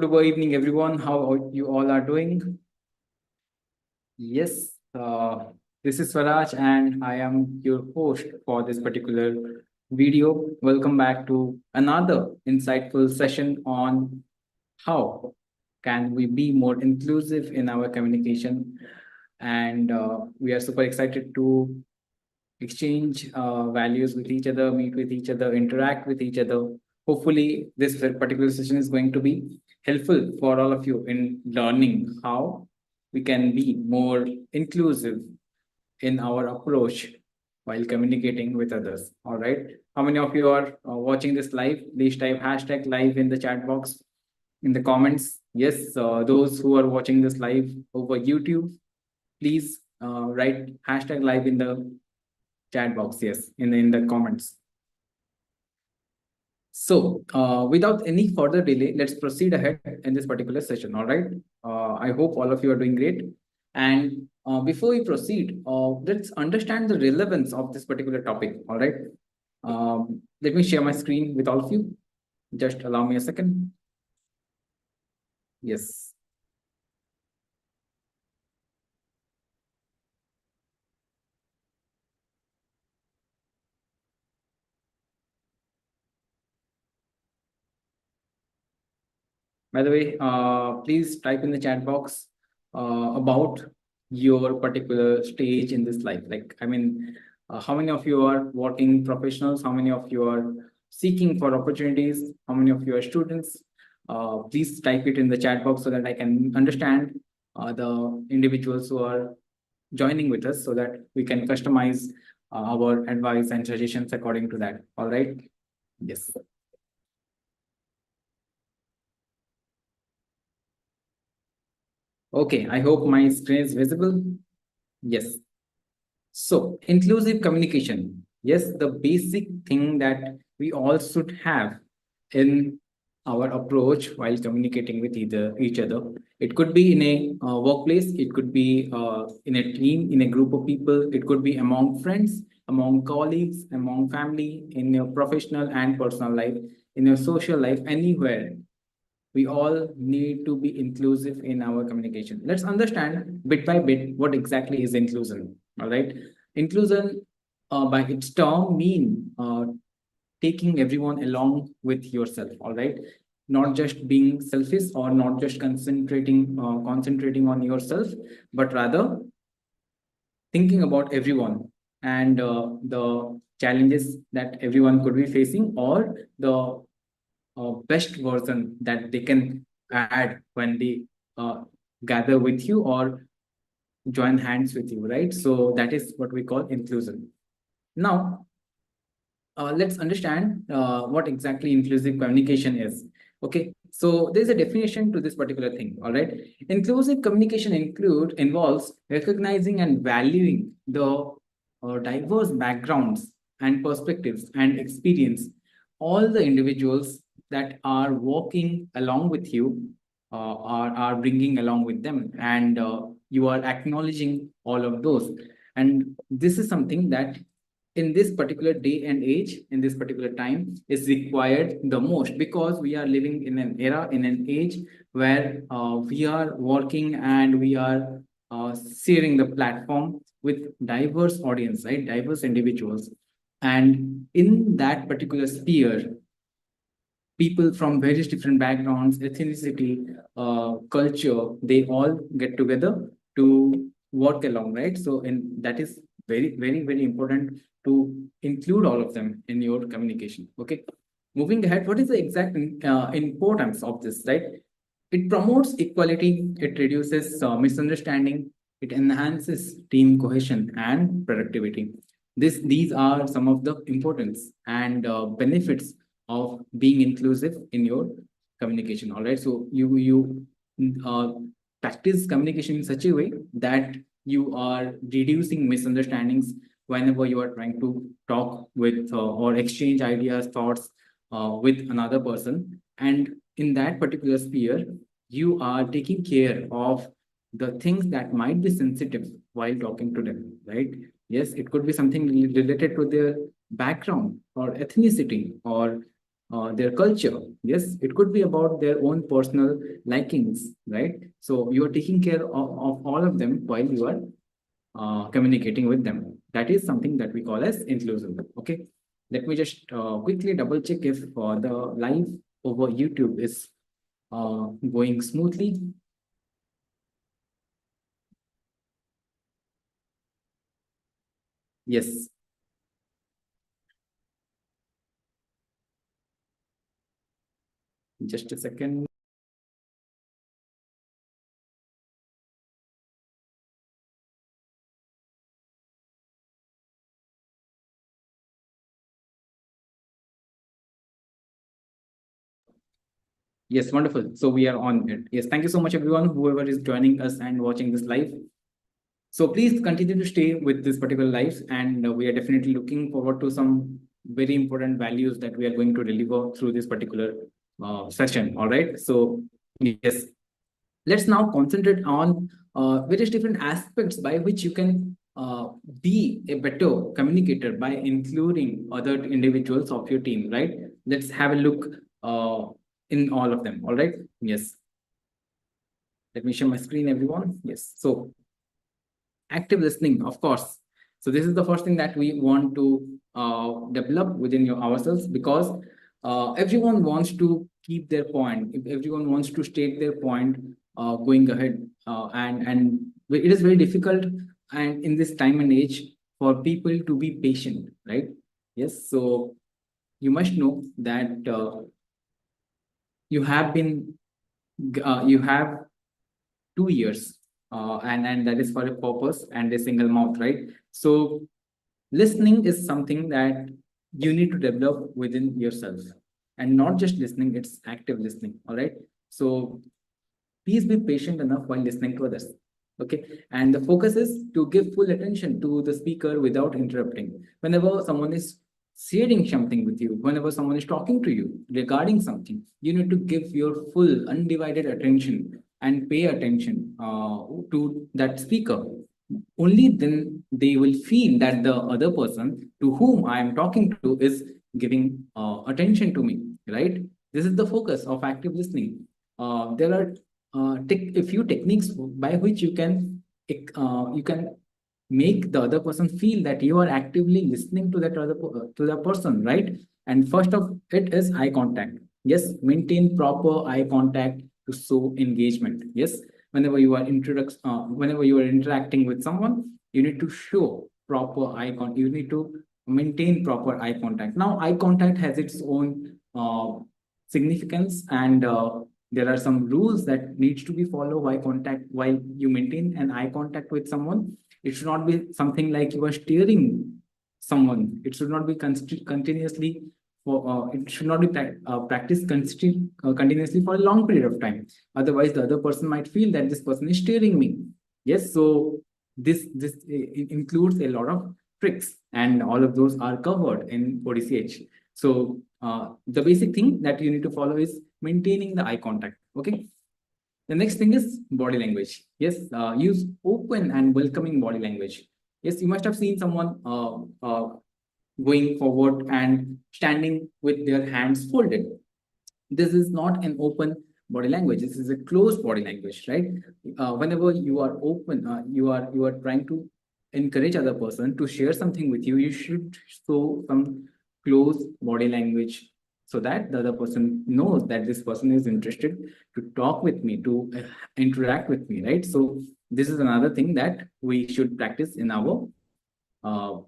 good evening, everyone. How you all are doing? Yes, this is Swaraj, and I am your host for this particular video. Welcome back to another insightful session on how can we be more inclusive in our communication. And we are super excited to exchange values with each other, meet with each other, interact with each other. Hopefully, this particular session is going to be helpful for all of you in learning how we can be more inclusive in our approach while communicating with others. All right. How many of you are watching this live? Please type hashtag live in the chat box in the comments. Yes, those who are watching this live over YouTube, please write hashtag live in the chat box. Yes, in the comments. So, without any further delay, let's proceed ahead in this particular session. All right. I hope all of you are doing great. And before we proceed, let's understand the relevance of this particular topic. All right. Let me share my screen with all of you. Just allow me a second. Yes. By the way, please type in the chat box about your particular stage in this life. Like, I mean, how many of you are working professionals? How many of you are seeking for opportunities? How many of you are students? Please type it in the chat box so that I can understand the individuals who are joining with us so that we can customize our advice and suggestions according to that. All right. Yes. Okay, I hope my screen is visible. Yes. So, inclusive communication. Yes, the basic thing that we all should have in our approach while communicating with each other. It could be in a workplace, it could be in a team, in a group of people, it could be among friends, among colleagues, among family, in your professional and personal life, in your social life, anywhere we all need to be inclusive in our communication. Let's understand bit by bit what exactly is inclusion. All right. Inclusion, by its term, mean taking everyone along with yourself. All right. Not just being selfish or not just concentrating on yourself, but rather thinking about everyone and the challenges that everyone could be facing or the best version that they can add when they uh, gather with you or join hands with you, right? So that is what we call inclusion. Now, let's understand what exactly inclusive communication is. Okay, so there's a definition to this particular thing. All right, inclusive communication involves recognizing and valuing the diverse backgrounds and perspectives and experience all the individuals that are walking along with you are bringing along with them, and you are acknowledging all of those. And this is something that in this particular day and age, in this particular time, is required the most, because we are living in an era, in an age where we are working and we are sharing the platform with diverse audience, right? Diverse individuals. And in that particular sphere, people from various different backgrounds, ethnicity, culture, they all get together to work along, right? So, and that is very, very, very important to include all of them in your communication. Okay. Moving ahead, what is the exact importance of this, right? It promotes equality, it reduces misunderstanding, it enhances team cohesion and productivity. These are some of the importance and benefits of being inclusive in your communication. All right. So you uh, practice communication in such a way that you are reducing misunderstandings whenever you are trying to talk with or exchange ideas, thoughts with another person. And in that particular sphere, you are taking care of the things that might be sensitive while talking to them, right? Yes, it could be something related to their background or ethnicity or their culture. Yes, it could be about their own personal likings, right? So you are taking care of all of them while you are communicating with them. That is something that we call as inclusive. Okay, let me just quickly double check if the live over YouTube is going smoothly. Yes. Just a second. Yes, wonderful. So we are on it. Yes, thank you so much, everyone, whoever is joining us and watching this live. So please continue to stay with this particular lives, and we are definitely looking forward to some very important values that we are going to deliver through this particular session. All right. So yes, let's now concentrate on various different aspects by which you can be a better communicator by including other individuals of your team. Right. Let's have a look in all of them. All right. Yes. Let me share my screen, everyone. Yes. So active listening, of course. So this is the first thing that we want to develop within ourselves, because everyone wants to keep their point. If everyone wants to state their point going ahead, and it is very difficult, and in this time and age, for people to be patient, right? Yes. So you must know that you have been you have 2 years, and that is for a purpose and a single mouth, right? So listening is something that you need to develop within yourself, and not just listening, it's active listening. All right. So please be patient enough while listening to others. Okay. And the focus is to give full attention to the speaker without interrupting. Whenever someone is sharing something with you, whenever someone is talking to you regarding something, you need to give your full undivided attention and pay attention to that speaker. Only then they will feel that the other person to whom I am talking to is giving attention to me, right? This is the focus of active listening. There are a few techniques by which you can make the other person feel that you are actively listening to to the person, right? And first of it is eye contact. Yes, maintain proper eye contact to show engagement. Yes, whenever you are interacting with someone, you need to show proper eye contact. You need to maintain proper eye contact. Now eye contact has its own significance, and there are some rules that needs to be followed by contact while you maintain an eye contact with someone. It should not be something like you are steering someone. It should not be continuously it should not be practiced continuously for a long period of time. Otherwise, the other person might feel that this person is steering me. Yes, so this includes a lot of tricks, and all of those are covered in ODCH. So the basic thing that you need to follow is maintaining the eye contact. Okay. The next thing is body language. Yes, use open and welcoming body language. Yes, you must have seen someone going forward and standing with their hands folded. This is not an open body language. This is a closed body language, right? Whenever you are open, you are trying to encourage other person to share something with you. You should show some close body language, so that the other person knows that this person is interested to talk with me, to interact with me, right? So this is another thing that we should practice in our uh,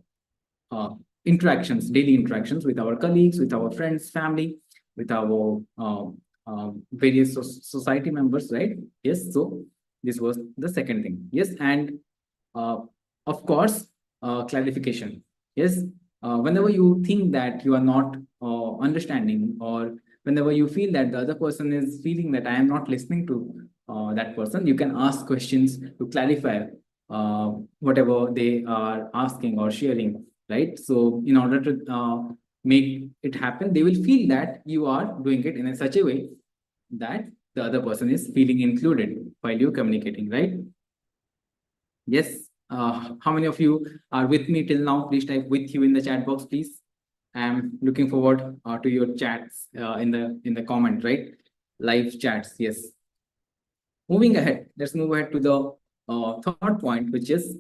uh, interactions, daily interactions with our colleagues, with our friends, family, with our various society members, right? Yes. So this was the second thing. Yes, and uh, of course, clarification. Yes, whenever you think that you are not understanding, or whenever you feel that the other person is feeling that I am not listening to that person, you can ask questions to clarify whatever they are asking or sharing, right? So in order to make it happen, they will feel that you are doing it in a such a way that the other person is feeling included while you're communicating, right? Yes. How many of you are with me till now? Please type with you in the chat box, please. I'm looking forward to your chats in the comment, right? Live chats, yes. Moving ahead, let's move ahead to the third point, which is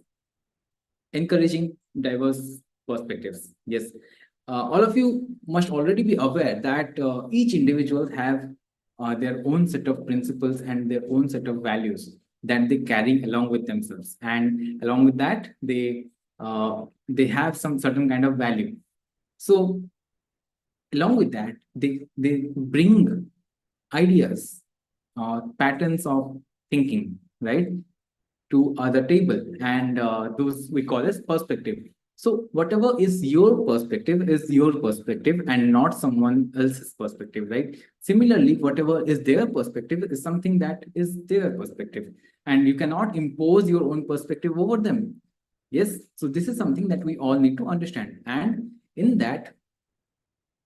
encouraging diverse perspectives. Yes, all of you must already be aware that each individual have their own set of principles and their own set of values that they carry along with themselves, and along with that, they have some certain kind of value. So along with that, they bring ideas, patterns of thinking, right, to the table, and those we call as perspective. So whatever is your perspective and not someone else's perspective, right? Similarly, whatever is their perspective is something that is their perspective, and you cannot impose your own perspective over them. Yes, so this is something that we all need to understand, and in that,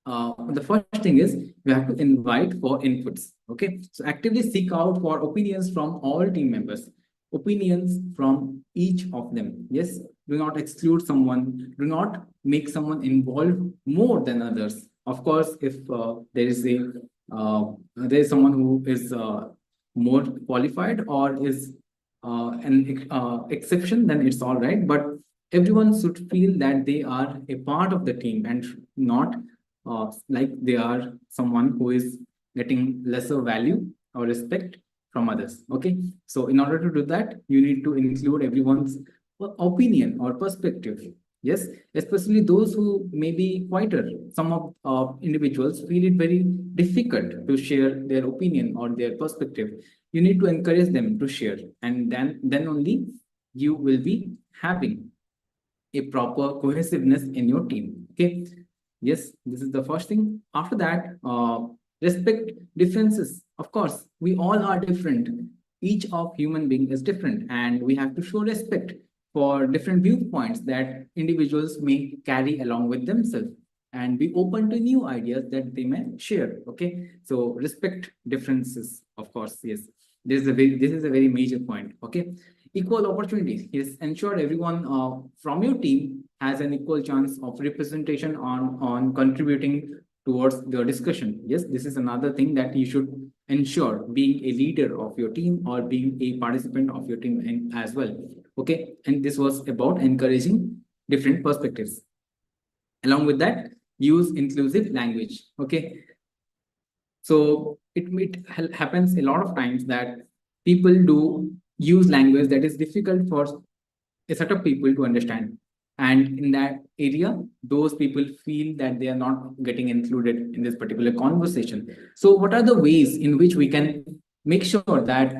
the first thing is we have to invite for inputs. Okay, so actively seek out for opinions from all team members, opinions from each of them. Yes, do not exclude someone, do not make someone involved more than others. Of course, if there is someone who is more qualified or is an exception, then it's all right. But everyone should feel that they are a part of the team and not like they are someone who is getting lesser value or respect from others. Okay, so in order to do that, you need to include everyone's opinion or perspective. Yes, especially those who may be quieter. Some of individuals feel it very difficult to share their opinion or their perspective. You need to encourage them to share, and then only you will be having a proper cohesiveness in your team. Okay, yes, this is the first thing. After that, respect differences. Of course, we all are different. Each of human being is different, and we have to show respect for different viewpoints that individuals may carry along with themselves, and be open to new ideas that they may share. Okay, so respect differences. Of course, yes, this is a very major point. Okay, equal opportunities. Yes, ensure everyone from your team has an equal chance of representation on contributing towards the discussion. Yes, this is another thing that you should ensure, being a leader of your team or being a participant of your team as well. Okay, and this was about encouraging different perspectives. Along with that, use inclusive language. Okay, so it happens a lot of times that people do use language that is difficult for a set of people to understand. And in that area, those people feel that they are not getting included in this particular conversation. So, what are the ways in which we can make sure that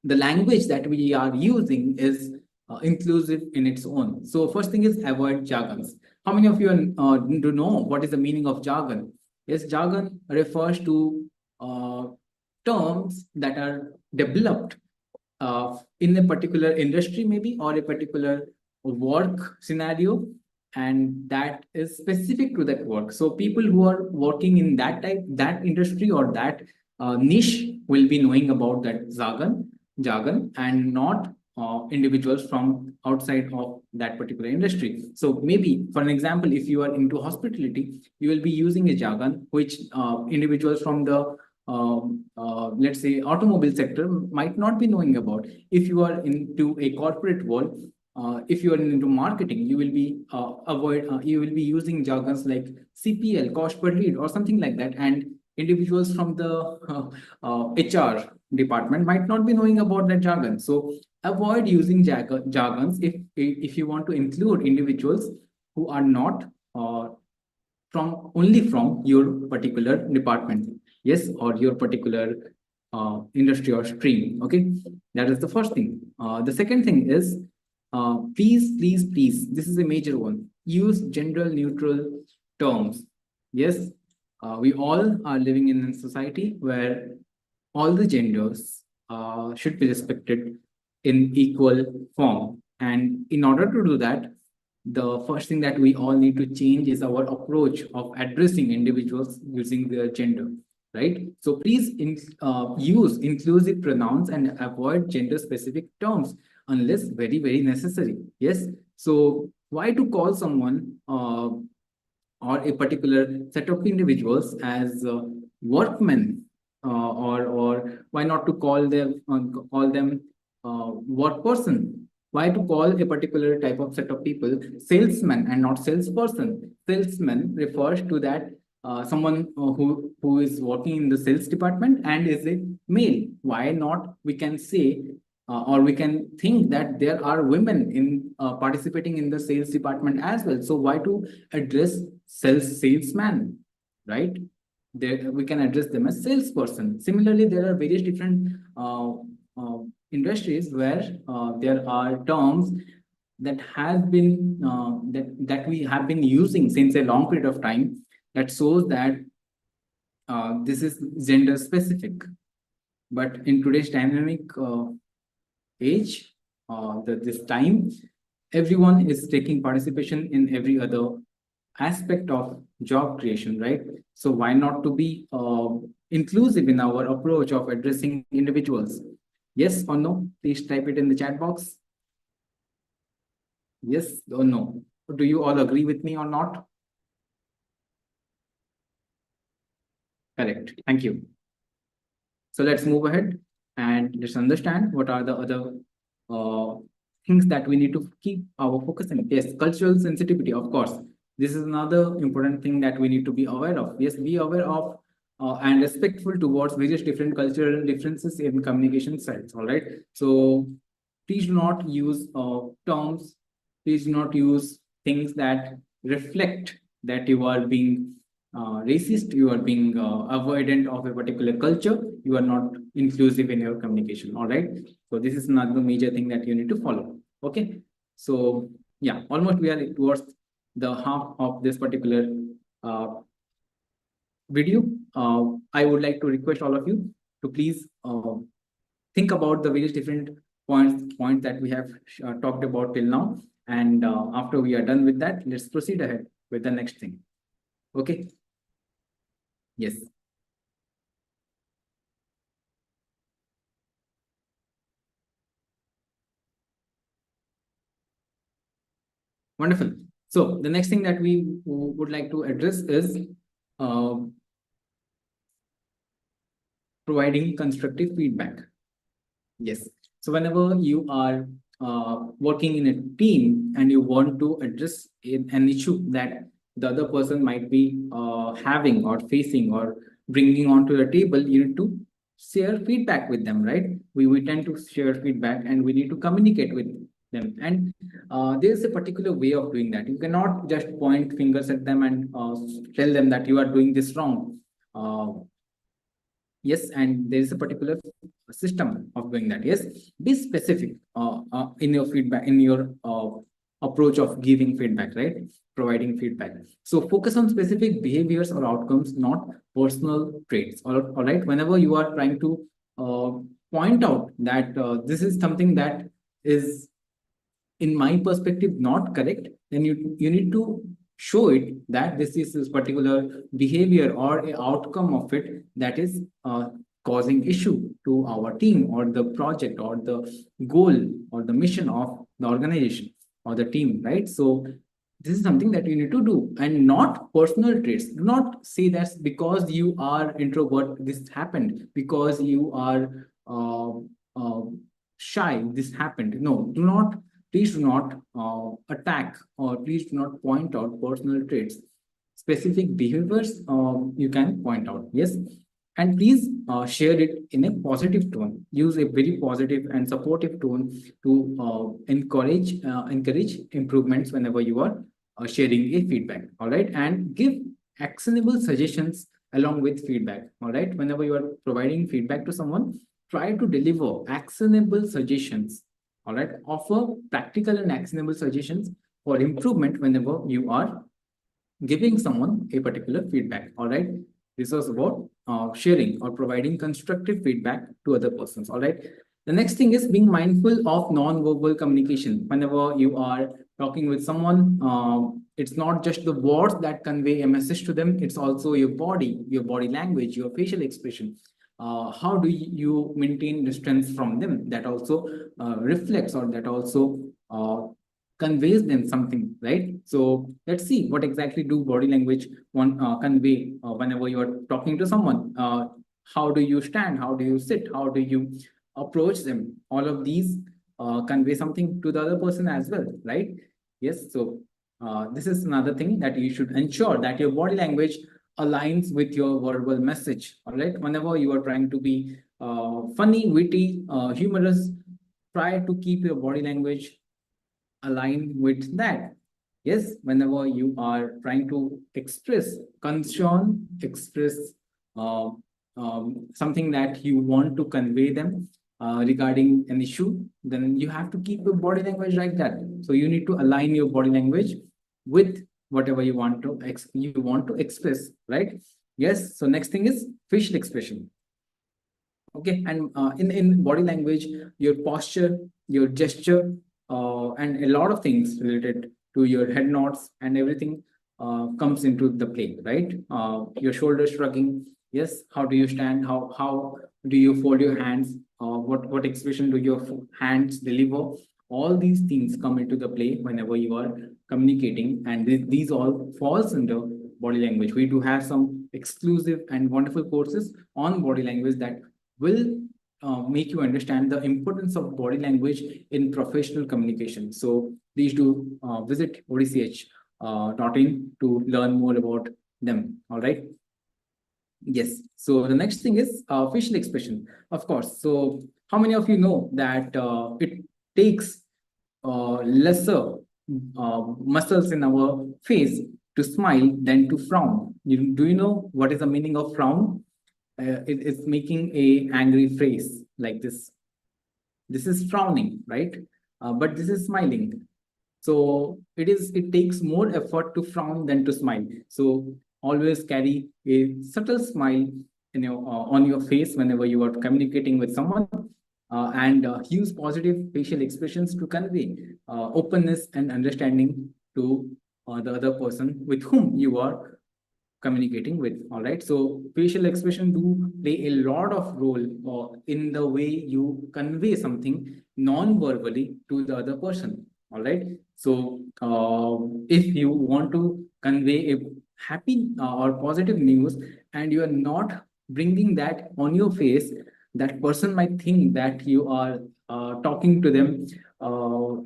the language that we are using is inclusive in its own? So, first thing is avoid jargons. How many of you do know what is the meaning of jargon? Yes, jargon refers to terms that are developed in a particular industry, maybe, or a particular work scenario, and that is specific to that work. So people who are working in that industry or that niche will be knowing about that jargon, and not individuals from outside of that particular industry. So maybe, for an example, if you are into hospitality, you will be using a jargon which individuals from the let's say automobile sector might not be knowing about. If you are into a corporate world, if you are into marketing, you will be you will be using jargons like CPL, cost per lead, or something like that, and individuals from the HR department might not be knowing about that jargon. So avoid using jargons if you want to include individuals who are not from only from your particular department, yes, or your particular industry or stream. Okay, that is the first thing. The second thing is please, this is a major one. Use gender neutral terms. Yes, we all are living in a society where all the genders should be respected in equal form. And in order to do that, the first thing that we all need to change is our approach of addressing individuals using their gender, right? So please use inclusive pronouns and avoid gender specific terms unless very necessary. Yes. So why to call someone or a particular set of individuals as workmen, or why not to call them work person? Why to call a particular type of set of people salesman and not salesperson? Salesman refers to that someone who is working in the sales department and is a male. Why not? We can say or we can think that there are women in participating in the sales department as well. So why to address salesman, right? There we can address them as salesperson. Similarly, there are various different uh, industries where there are terms that has been that we have been using since a long period of time that shows that this is gender specific. But in today's dynamic age, this time, everyone is taking participation in every other aspect of job creation, right? So why not to be inclusive in our approach of addressing individuals? Yes or no? Please type it in the chat box. Yes or no? Do you all agree with me or not? Correct. Thank you. So let's move ahead and let's understand what are the other things that we need to keep our focus in. Yes, cultural sensitivity, of course. This is another important thing that we need to be aware of. Yes, be aware of and respectful towards various different cultural differences in communication styles. All right. So please do not use terms. Please do not use things that reflect that you are being racist, you are being avoidant of a particular culture, you are not inclusive in your communication. All right. So this is another major thing that you need to follow. Okay. So yeah, almost we are towards the half of this particular video. I would like to request all of you to please think about the various different points that we have talked about till now. And after we are done with that, let's proceed ahead with the next thing. Okay. Yes. Wonderful. So the next thing that we would like to address is uh, providing constructive feedback. Yes. So whenever you are working in a team and you want to address an issue that the other person might be having or facing or bringing onto the table, you need to share feedback with them, right? We tend to share feedback and we need to communicate with them. And there's a particular way of doing that. You cannot just point fingers at them and tell them that you are doing this wrong. Yes, and there is a particular system of doing that. Yes, be specific in your feedback, in your approach of giving feedback, right? Providing feedback. So focus on specific behaviors or outcomes, not personal traits. All right. Whenever you are trying to point out that this is something that is, in my perspective, not correct, then you need to show it that this is this particular behavior or a outcome of it that is causing issue to our team or the project or the goal or the mission of the organization or the team, right? So this is something that you need to do and not personal traits. Do not say that because you are introvert this happened, because you are uh, shy this happened. No, do not, please do not attack or please do not point out personal traits. Specific behaviors you can point out. Yes. And please share it in a positive tone. Use a very positive and supportive tone to encourage improvements whenever you are sharing a feedback. All right. And give actionable suggestions along with feedback. All right. Whenever you are providing feedback to someone, try to deliver actionable suggestions. All right. Offer practical and actionable suggestions for improvement whenever you are giving someone a particular feedback. All right. This was about sharing or providing constructive feedback to other persons. All right. The next thing is being mindful of non-verbal communication. Whenever you are talking with someone, it's not just the words that convey a message to them, it's also your body language, your facial expression. How do you maintain distance from them? That also reflects or that also conveys them something, right? So let's see what exactly do body language convey whenever you are talking to someone. How do you stand? How do you sit? How do you approach them? All of these convey something to the other person as well, right? Yes. So this is another thing that you should ensure that your body language aligns with your verbal message. All right. Whenever you are trying to be funny, witty, humorous, try to keep your body language aligned with that. Yes, whenever you are trying to express concern, express uh, something that you want to convey them regarding an issue, then you have to keep your body language like that. So you need to align your body language with whatever you want to express, right? Yes. So next thing is facial expression. Okay, and in body language, your posture, your gesture, and a lot of things related to your head nods and everything comes into the play, right? Your shoulders shrugging. Yes, how do you stand? How do you fold your hands? What expression do your hands deliver? All these things come into the play whenever you are communicating, and these all falls under body language. We do have some exclusive and wonderful courses on body language that will make you understand the importance of body language in professional communication. So please do visit odch.in to learn more about them. All right. Yes. So the next thing is facial expression, of course. So how many of you know that it takes lesser muscles in our face to smile than to frown? Do you know what is the meaning of frown? It's making a angry face like this. This is frowning, right? But this is smiling. So it takes more effort to frown than to smile. So always carry a subtle smile, on your face whenever you are communicating with someone, and use positive facial expressions to convey openness and understanding to the other person with whom you are communicating with. All right. So facial expression do play a lot of role in the way you convey something non-verbally to the other person. All right. So if you want to convey a happy or positive news and you are not bringing that on your face, that person might think that you are talking to them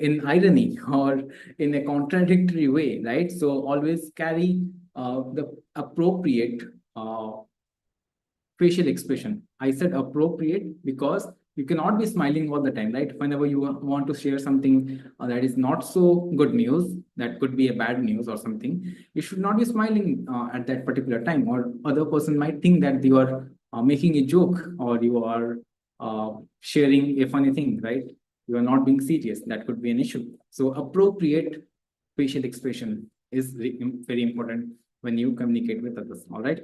in irony or in a contradictory way, right? So always carry the appropriate uh, facial expression. I said appropriate because you cannot be smiling all the time, right? Whenever you want to share something that is not so good news, that could be a bad news or something, you should not be smiling at that particular time, or other person might think that you are making a joke or you are sharing a funny thing, right? You are not being serious. That could be an issue. So appropriate facial expression is very important when you communicate with others. All right.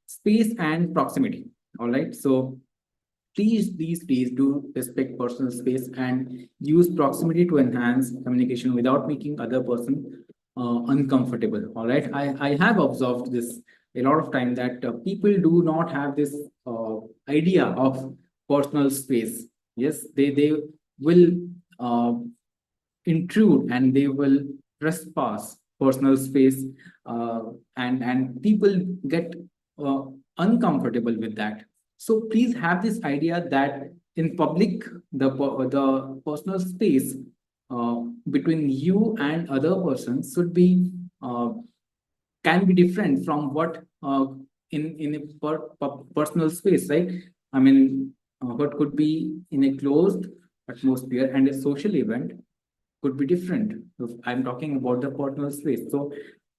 Space and proximity. All right. So please do respect personal space and use proximity to enhance communication without making other person uncomfortable. All right. I have observed this a lot of time that people do not have this idea of personal space. Yes, they will uh, intrude and they will trespass personal space, uh, and people get uh, uncomfortable with that. So please have this idea that in public, the personal space uh, between you and other persons should be can be different from what in a personal space, right? I mean, what could be in a closed atmosphere and a social event could be different. If I'm talking about the personal space. So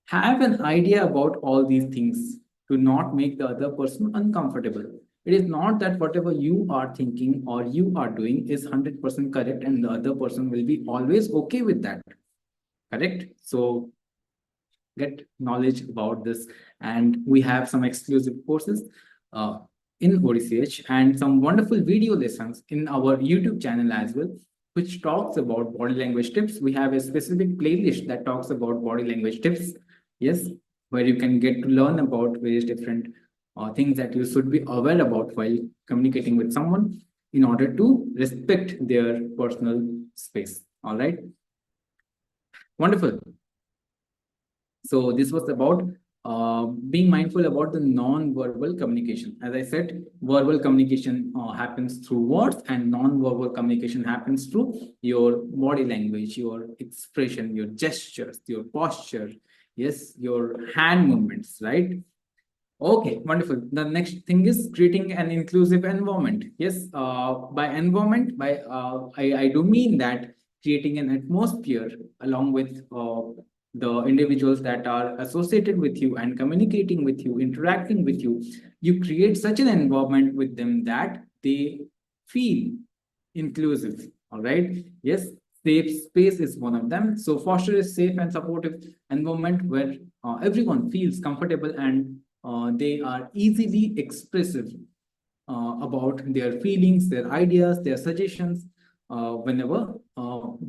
have an idea about all these things to not make the other person uncomfortable. It is not that whatever you are thinking or you are doing is 100% correct and the other person will be always okay with that. Correct? So get knowledge about this. And we have some exclusive courses uh, in ODCH and some wonderful video lessons in our YouTube channel as well, which talks about body language tips. We have a specific playlist that talks about body language tips. Yes, where you can get to learn about various different things that you should be aware about while communicating with someone in order to respect their personal space. All right. Wonderful. So this was about being mindful about the non-verbal communication. As I said, verbal communication happens through words, and non-verbal communication happens through your body language, your expression, your gestures, your posture, yes, your hand movements, right? Okay, wonderful. The next thing is creating an inclusive environment. Yes, by environment, I do mean that creating an atmosphere along with the individuals that are associated with you and communicating with you, interacting with you. You create such an environment with them that they feel inclusive. All right. Yes, safe space is one of them. So foster a safe and supportive environment where everyone feels comfortable and they are easily expressive about their feelings, their ideas, their suggestions whenever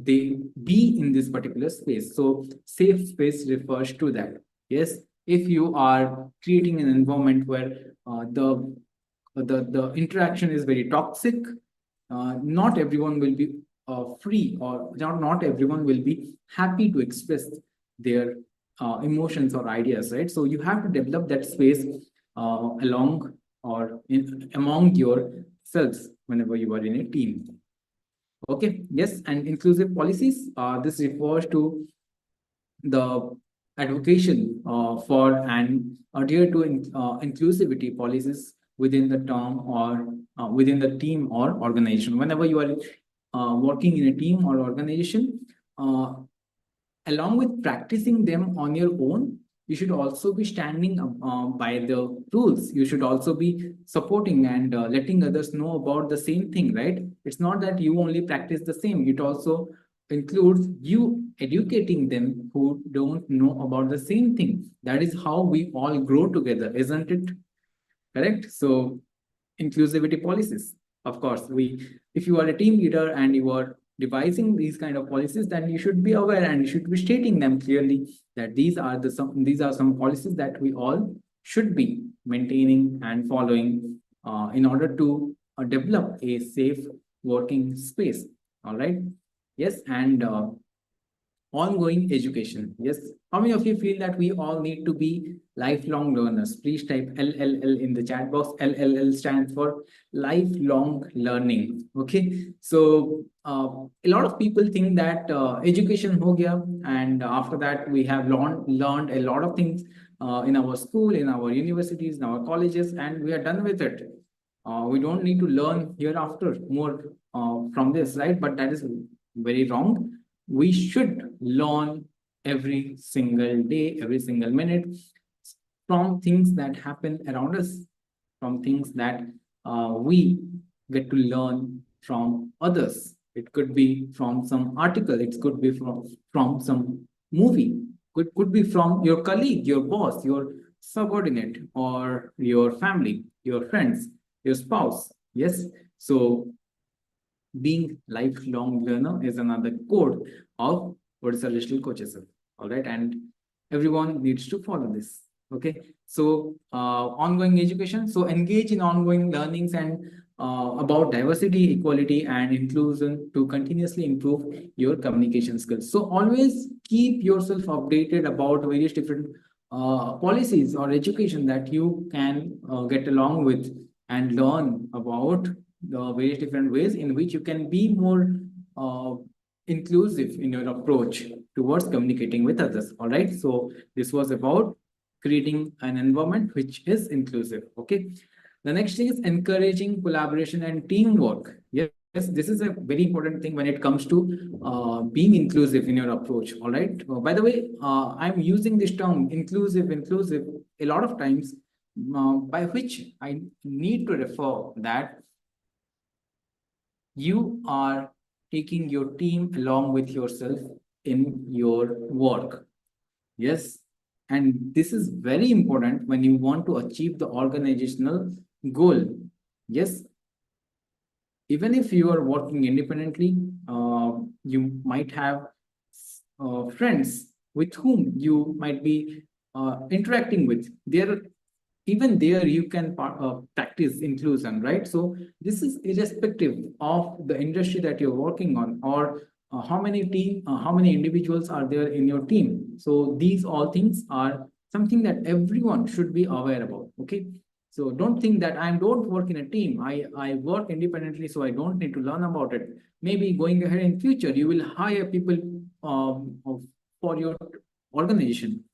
they be in this particular space. So safe space refers to that. Yes, if you are creating an environment where the interaction is very toxic, not everyone will be free, or not everyone will be happy to express their emotions or ideas, right? So you have to develop that space along or among yourselves whenever you are in a team. Okay, yes, and inclusive policies. This refers to the advocation for and adhere to inclusivity policies within the term or within the team or organization. Whenever you are working in a team or organization, uh, along with practicing them on your own, you should also be standing by the rules. You should also be supporting and letting others know about the same thing, right? It's not that you only practice the same, it also includes you educating them who don't know about the same thing. That is how we all grow together, isn't it? Correct? So inclusivity policies, of course, if you are a team leader and you are devising these kind of policies, then you should be aware and you should be stating them clearly that these are some policies that we all should be maintaining and following in order to develop a safe working space. All right. Yes, and ongoing education. Yes. How many of you feel that we all need to be lifelong learners? Please type LLL in the chat box. LLL stands for lifelong learning. Okay. So a lot of people think that education ho gaya, and after that we have learned a lot of things in our school, in our universities, in our colleges, and we are done with it. We don't need to learn hereafter more from this, right? But that is very wrong. We should learn every single day, every single minute from things that happen around us, from things that we get to learn from others. It could be from some article, it could be from some movie, could be from your colleague, your boss, your subordinate, or your family, your friends, your spouse. Yes. So being lifelong learner is another code of what is a digital coaches. All right, and everyone needs to follow this. Okay, so ongoing education. So engage in ongoing learnings and about diversity, equality, and inclusion to continuously improve your communication skills. So always keep yourself updated about various different policies or education that you can get along with and learn about the various different ways in which you can be more uh, inclusive in your approach towards communicating with others. All right. So this was about creating an environment which is inclusive. Okay. The next thing is encouraging collaboration and teamwork. Yes, this is a very important thing when it comes to being inclusive in your approach. All right. By the way, I'm using this term inclusive a lot of times, by which I need to refer that you are taking your team along with yourself in your work. Yes. And this is very important when you want to achieve the organizational goal. Yes. Even if you are working independently, you might have friends with whom you might be interacting with. Even there you can practice inclusion, right? So this is irrespective of the industry that you're working on, or how many individuals are there in your team. So these all things are something that everyone should be aware about. Okay, so don't think that I don't work in a team. I work independently, so I don't need to learn about it. Maybe going ahead in future, you will hire people for your organization.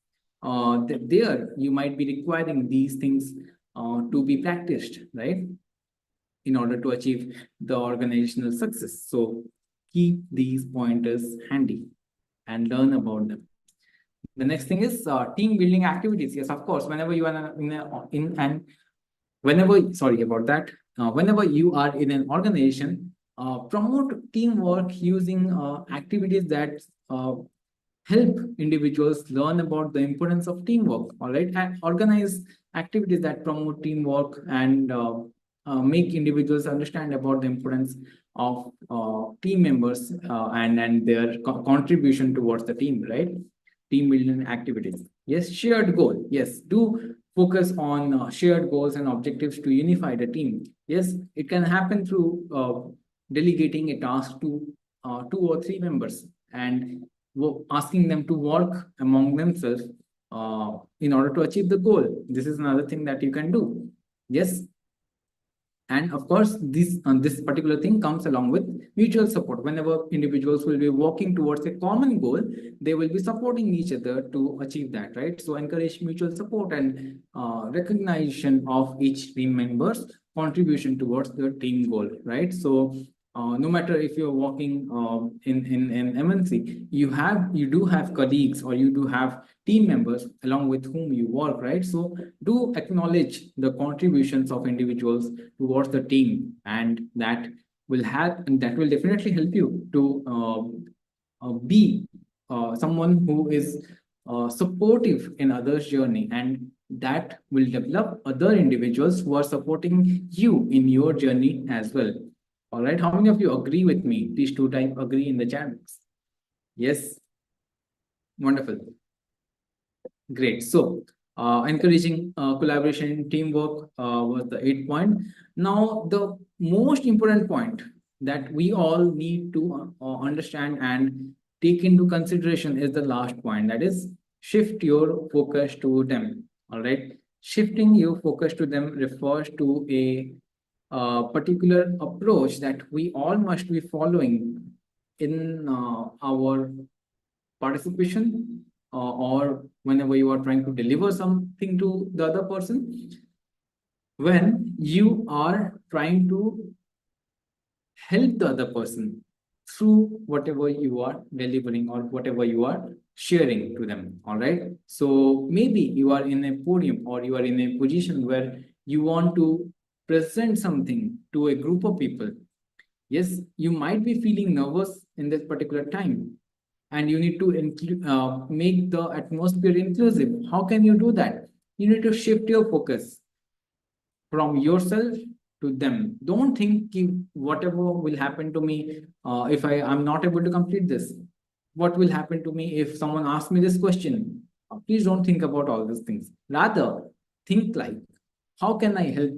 There you might be requiring these things to be practiced, right? In order to achieve the organizational success. So keep these pointers handy and learn about them. The next thing is team building activities. Yes, of course, whenever you are sorry about that, whenever you are in an organization, promote teamwork using activities that uh, help individuals learn about the importance of teamwork. All right, and organize activities that promote teamwork and make individuals understand about the importance of team members and their contribution towards the team, right? Team building activities. Yes, shared goal. Yes, do focus on shared goals and objectives to unify the team. Yes, it can happen through delegating a task to 2 or 3 members and asking them to work among themselves in order to achieve the goal. This is another thing that you can do. Yes, and of course, this particular thing comes along with mutual support. Whenever individuals will be working towards a common goal, they will be supporting each other to achieve that, right? So encourage mutual support and recognition of each team member's contribution towards the team goal, right? So no matter if you're working in MNC, you do have colleagues or you do have team members along with whom you work, right? So do acknowledge the contributions of individuals towards the team, and that will definitely help you to be someone who is supportive in others' journey, and that will develop other individuals who are supporting you in your journey as well. All right, how many of you agree with me? Please do type agree in the chat box. Yes, wonderful. Great. So, encouraging collaboration, teamwork was the 8th point. Now, the most important point that we all need to understand and take into consideration is the last point. That is, shift your focus to them. All right. Shifting your focus to them refers to a particular approach that we all must be following in our participation or whenever you are trying to deliver something to the other person, when you are trying to help the other person through whatever you are delivering or whatever you are sharing to them. All right, so maybe you are in a podium or you are in a position where you want to present something to a group of people. Yes, you might be feeling nervous in this particular time, and you need to make the atmosphere inclusive. How can you do that? You need to shift your focus from yourself to them. Don't think whatever will happen to me if I'm not able to complete this. What will happen to me if someone asks me this question? Please don't think about all these things. Rather, think like, how can I help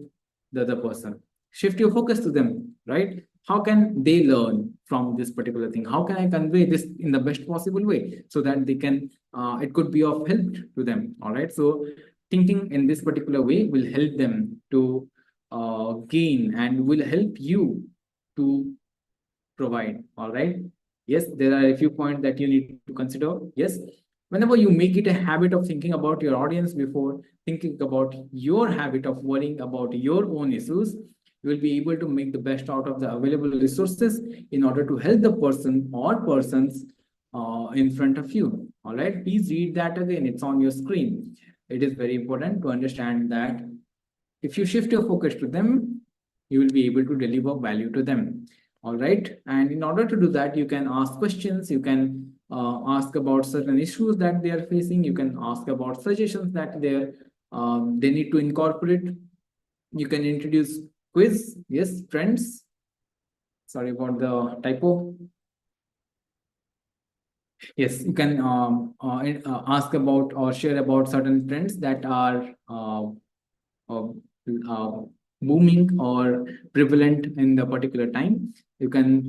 the other person? Shift your focus to them, right? How can they learn from this particular thing? How can I convey this in the best possible way so that they can, it could be of help to them, all right? So thinking in this particular way will help them to gain and will help you to provide, all right? Yes, there are a few points that you need to consider. Yes, whenever you make it a habit of thinking about your audience before thinking about your habit of worrying about your own issues, you will be able to make the best out of the available resources in order to help the person or persons in front of you. All right, please read that again. It's on your screen. It is very important to understand that if you shift your focus to them, you will be able to deliver value to them. All right. And in order to do that, you can ask questions. You can ask about certain issues that they are facing. You can ask about suggestions that they need to incorporate. You can introduce quiz. Yes, friends. Sorry about the typo. Yes, you can ask about or share about certain trends that are uh, booming or prevalent in the particular time. You can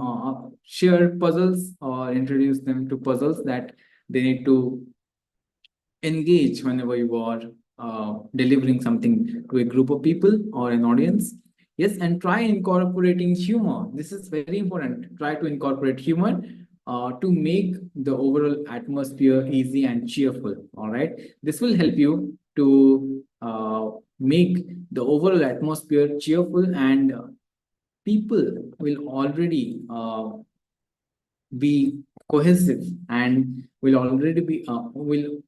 share puzzles or or introduce them to puzzles that they need to engage whenever you are delivering something to a group of people or an audience. Yes, and try incorporating humor. This is very important. Try to incorporate humor to make the overall atmosphere easy and cheerful. All right. This will help you to make the overall atmosphere cheerful, and people will already be cohesive and will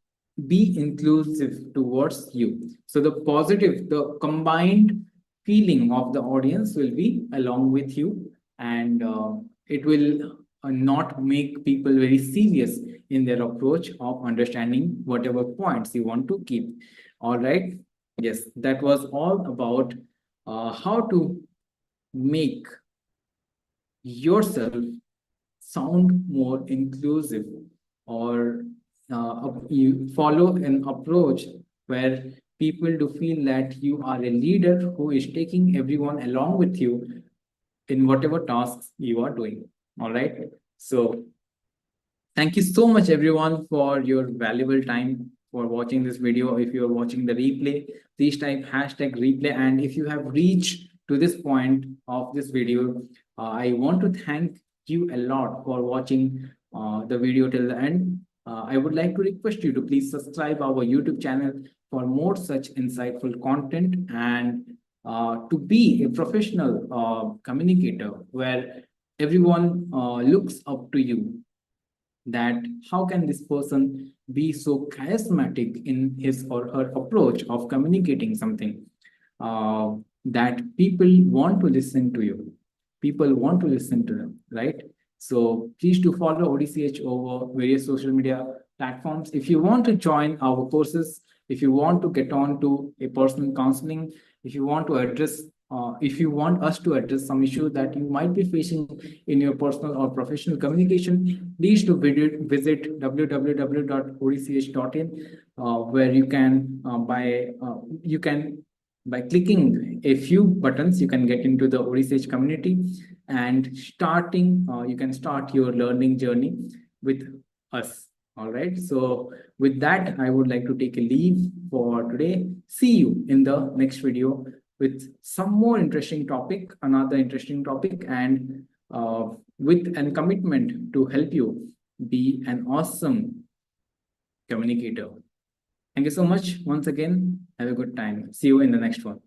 be inclusive towards you. So the combined feeling of the audience will be along with you, and it will not make people very serious in their approach of understanding whatever points you want to keep. All right. Yes, that was all about how to make yourself sound more inclusive, or you follow an approach where people do feel that you are a leader who is taking everyone along with you in whatever tasks you are doing. All right. So thank you so much, everyone, for your valuable time for watching this video. If you are watching the replay, please type hashtag replay. And if you have reached to this point of this video, I want to thank you a lot for watching the video till the end. I would like to request you to please subscribe our YouTube channel for more such insightful content, and to be a professional communicator where everyone looks up to you, that how can this person be so charismatic in his or her approach of communicating something, that people want to listen to you, people want to listen to them, right? So please do follow ODCH over various social media platforms. If you want to join our courses, if you want to get on to a personal counseling, if you want to address if you want us to address some issue that you might be facing in your personal or professional communication, please to visit www.odch.in, where you can by clicking a few buttons, you can get into the ODCH community, and you can start your learning journey with us. All right. So with that, I would like to take a leave for today. See you in the next video with some more interesting topic, another interesting topic, and with a commitment to help you be an awesome communicator. Thank you so much once again. Have a good time. See you in the next one.